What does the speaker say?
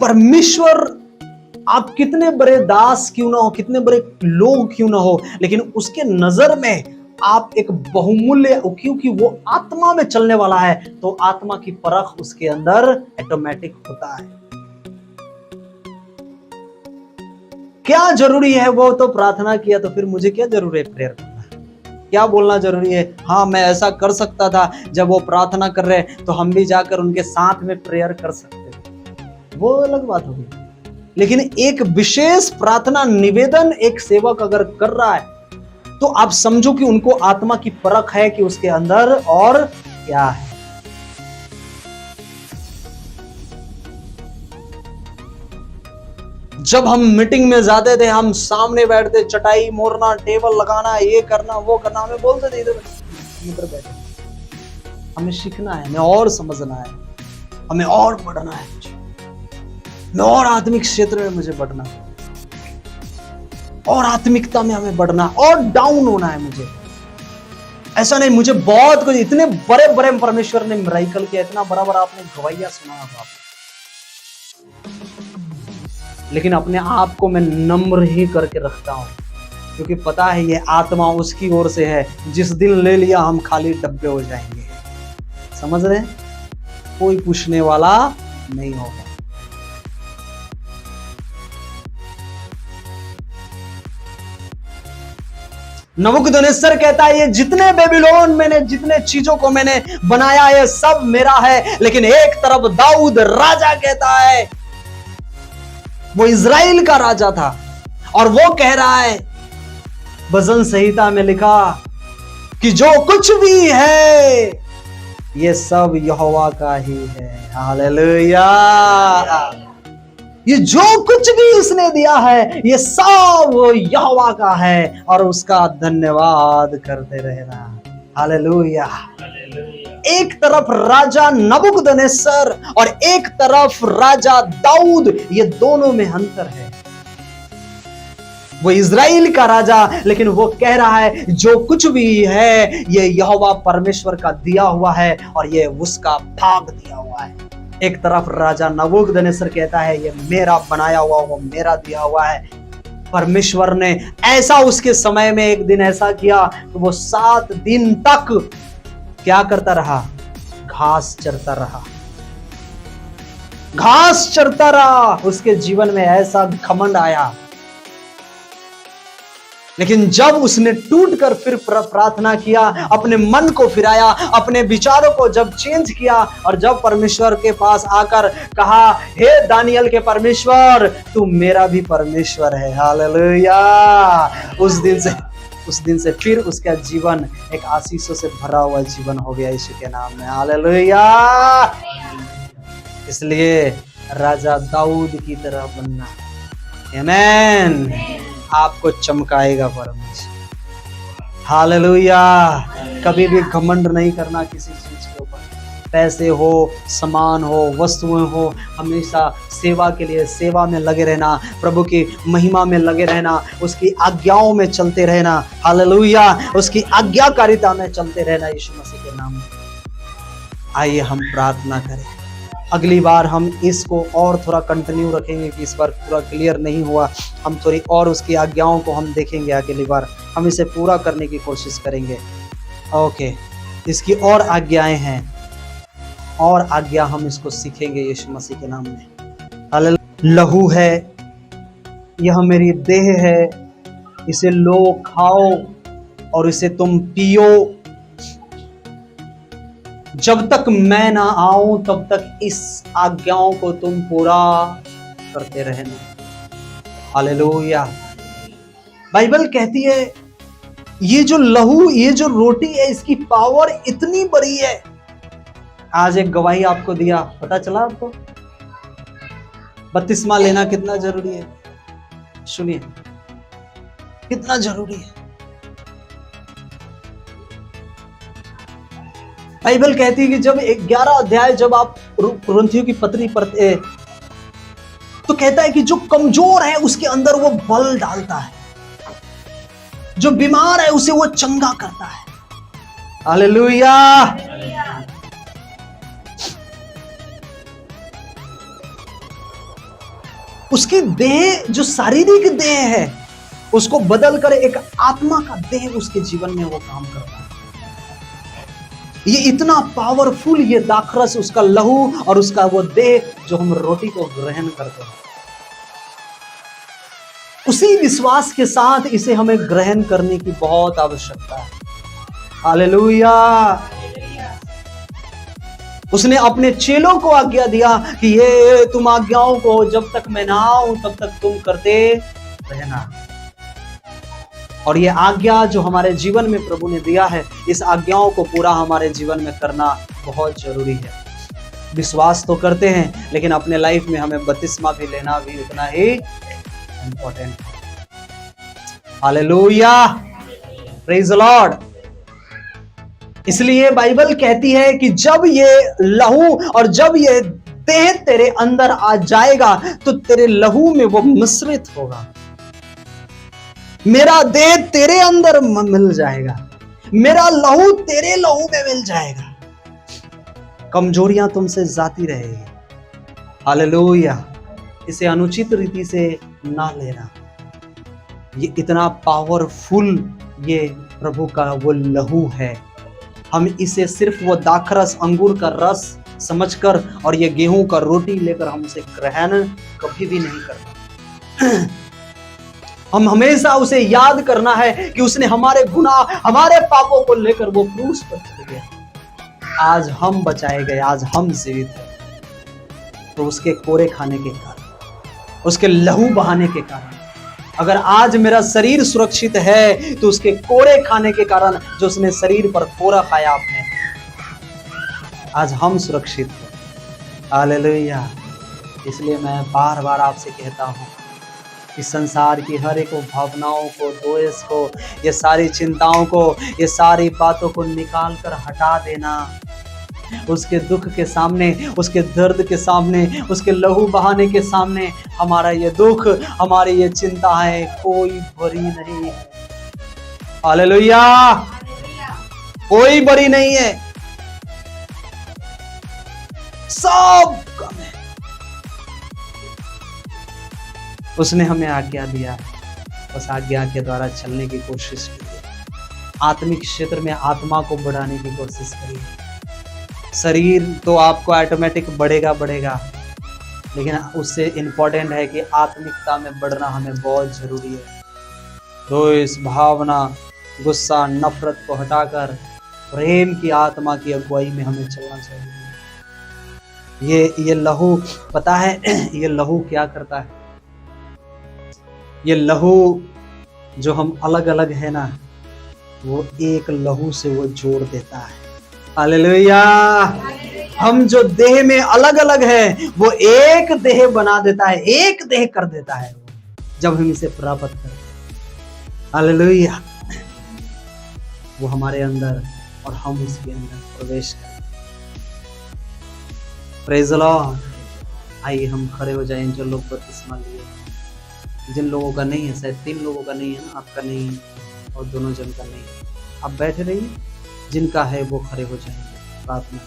परमेश्वर, आप कितने बड़े दास क्यों ना हो, कितने बड़े लोग क्यों ना हो, लेकिन उसके नजर में आप एक बहुमूल्य, क्योंकि वो आत्मा में चलने वाला है, तो आत्मा की परख उसके अंदर ऑटोमेटिक होता है। क्या जरूरी है? वो तो प्रार्थना किया, तो फिर मुझे क्या जरूरी है प्रेयर करना? क्या बोलना जरूरी है? हाँ, मैं ऐसा कर सकता था, जब वो प्रार्थना कर रहे तो हम भी जाकर उनके साथ में प्रेयर कर सकते थे, वो अलग बात होगी। लेकिन एक विशेष प्रार्थना निवेदन एक सेवक अगर कर रहा है, तो आप समझो कि उनको आत्मा की परख है कि उसके अंदर और क्या है। जब हम मीटिंग में जाते थे, हम सामने बैठते, चटाई मोड़ना, टेबल लगाना, ये करना वो करना, हमें बोलते थे इधर बैठे, हमें सीखना है, हमें और समझना है, हमें और बढ़ना है, मैं और आत्मिक क्षेत्र में मुझे बढ़ना है, और आत्मिकता में हमें बढ़ना, और डाउन होना है मुझे। ऐसा नहीं, मुझे बहुत कुछ, इतने बड़े बड़े परमेश्वर ने मिराकल किया, इतना बड़ा बड़ा आपने गवाहियां सुना होगा, लेकिन अपने आप को मैं नम्र ही करके रखता हूं, क्योंकि पता है ये आत्मा उसकी ओर से है। जिस दिन ले लिया हम खाली डब्बे हो जाएंगे। समझ रहे हैं? कोई पूछने वाला नहीं होगा। नबूकदनेस्सर कहता है, ये जितने बेबीलोन मैंने, जितने चीजों को मैंने बनाया, ये सब मेरा है। लेकिन एक तरफ दाऊद राजा कहता है, वो इज़राइल का राजा था, और वो कह रहा है, भजन संहिता में लिखा कि जो कुछ भी है ये सब यहोवा का ही है। हालेलुया। ये जो कुछ भी उसने दिया है, ये सब यहोवा का है, और उसका धन्यवाद करते रहना। हालेलुया। एक तरफ राजा नबूकदनेस्सर और एक तरफ राजा दाऊद, ये दोनों में अंतर है। वो इज़राइल का राजा, लेकिन वो कह रहा है जो कुछ भी है ये यहोवा परमेश्वर का दिया हुआ है, और ये उसका भाग दिया हुआ है। एक तरफ राजा नबूकदनेस्सर कहता है ये मेरा बनाया हुआ, वो मेरा दिया हुआ है। परमेश्वर ने ऐसा उसके समय में एक दिन ऐसा किया कि वो 7 दिन तक क्या करता रहा? घास चरता रहा, घास चरता रहा। उसके जीवन में ऐसा घमंड आया, लेकिन जब उसने टूटकर फिर प्रार्थना किया, अपने मन को फिराया, अपने विचारों को जब चेंज किया, और जब परमेश्वर के पास आकर कहा, हे दानियल के परमेश्वर, तू मेरा भी परमेश्वर है। हालेलुया। उस दिन से फिर उसका जीवन एक आशीषों से भरा हुआ जीवन हो गया यीशु के नाम में। हालेलुया। इसलिए राजा दाऊद की तरह बनना। आमीन। आपको चमकाएगा परमेश्वर। हालेलुया। कभी भी घमंड नहीं करना किसी चीज के ऊपर, पैसे हो, सामान हो, वस्तुएं हो, हमेशा सेवा के लिए सेवा में लगे रहना, प्रभु की महिमा में लगे रहना, उसकी आज्ञाओं में चलते रहना। हालेलुया। उसकी आज्ञाकारिता में चलते रहना यीशु मसीह के नाम में। आइए हम प्रार्थना करें। अगली बार हम इसको और थोड़ा कंटिन्यू रखेंगे, कि इस बार पूरा क्लियर नहीं हुआ, हम थोड़ी और उसकी आज्ञाओं को हम देखेंगे। अगली बार हम इसे पूरा करने की कोशिश करेंगे। ओके, इसकी और आज्ञाएं हैं, और आज्ञा हम इसको सीखेंगे यीशु मसीह के नाम में। हालेलुया। लहू है, यह मेरी देह है, इसे लो, खाओ और इसे तुम पियो। जब तक मैं ना आऊं तब तक इस आज्ञाओं को तुम पूरा करते रहना। हालेलुया। बाइबल कहती है ये जो लहू, ये जो रोटी है, इसकी पावर इतनी बड़ी है। आज एक गवाही आपको दिया, पता चला आपको? बपतिस्मा लेना कितना जरूरी है। सुनिए, कितना जरूरी है। बाइबल कहती है कि जब 11 अध्याय जब आप कुरिन्थियों की पत्री पढ़ते, तो कहता है कि जो कमजोर है उसके अंदर वो बल डालता है, जो बीमार है उसे वो चंगा करता है। हालेलुया। उसकी देह जो शारीरिक देह है उसको बदल कर एक आत्मा का देह उसके जीवन में वो काम करता है। ये इतना पावरफुल ये दाखरस, उसका लहू और उसका वो देह जो हम रोटी को ग्रहण करते हैं, उसी विश्वास के साथ इसे हमें ग्रहण करने की बहुत आवश्यकता है। हालेलुया। उसने अपने चेलों को आज्ञा दिया कि ये तुम आज्ञाओं को जब तक मैं ना आऊं तब तक तुम करते रहना। और ये आज्ञा जो हमारे जीवन में प्रभु ने दिया है, इस आज्ञाओं को पूरा हमारे जीवन में करना बहुत जरूरी है। विश्वास तो करते हैं लेकिन अपने लाइफ में हमें बपतिस्मा भी लेना भी उतना ही इंपॉर्टेंट है। Hallelujah, praise the Lord. इसलिए बाइबल कहती है कि जब ये लहू और जब ये देह तेरे अंदर आ जाएगा तो तेरे लहू में वो मिश्रित होगा। मेरा देह तेरे अंदर मिल जाएगा, मेरा लहू तेरे लहू में मिल जाएगा, कमजोरियां तुमसे जाती रहेगी। हालेलुया। इसे अनुचित रीति से ना लेना। ये इतना पावरफुल ये प्रभु का वो लहू है। हम इसे सिर्फ वो दाखरस, अंगूर का रस समझकर और ये गेहूं का रोटी लेकर हम उसे ग्रहण कभी भी नहीं करना। हम हमेशा उसे याद करना है कि उसने हमारे गुनाह, हमारे पापों को लेकर वो क्रूस पर चढ़ गया। आज हम बचाए गए, आज हम जीवित हैं, तो उसके कोरे खाने के कारण, उसके लहू बहाने के कारण। अगर आज मेरा शरीर सुरक्षित है तो उसके कोरे खाने के कारण, जो उसने शरीर पर कोरा खाया आपने, आज हम सुरक्षित हैं। हालेलुया। इसलिए मैं बार बार आपसे कहता हूं कि संसार की हर एक भावनाओं को, द्वेष को, ये सारी चिंताओं को, ये सारी बातों को निकाल कर हटा देना। उसके दुख के सामने, उसके दर्द के सामने, उसके लहू बहाने के सामने हमारा ये दुख, हमारी ये चिंता है कोई बड़ी नहीं है। हालेलुया। कोई बड़ी नहीं है, सब कम है। उसने हमें आज्ञा दिया है, उस आज्ञा के द्वारा चलने की कोशिश करिए। आत्मिक क्षेत्र में आत्मा को बढ़ाने की कोशिश करिए। शरीर तो आपको ऑटोमेटिक बढ़ेगा, लेकिन उससे इंपॉर्टेंट है कि आत्मिकता में बढ़ना हमें बहुत जरूरी है। तो इस भावना, गुस्सा, नफरत को हटाकर प्रेम की आत्मा की अगुवाई में हमें चलना चाहिए। ये लहू, पता है ये लहू क्या करता है? ये लहू जो हम अलग अलग है ना, वो एक लहू से वो जोड़ देता है। हालेलुया। हम जो देह में अलग अलग है वो एक देह बना देता है, एक देह कर देता है जब हम इसे प्राप्त करते हैं। हालेलुया। वो हमारे अंदर और हम उसके अंदर प्रवेश करते हैं। Praise the Lord. आइए हम खड़े हो जाएं। जो लोग बपतिस्मा लिए, जिन लोगों का नहीं है, शायद 3 लोगों का नहीं है ना, आपका नहीं है और दोनों जन का नहीं है, आप बैठे रहिए। जिनका है वो खड़े हो जाएंगे प्रार्थना।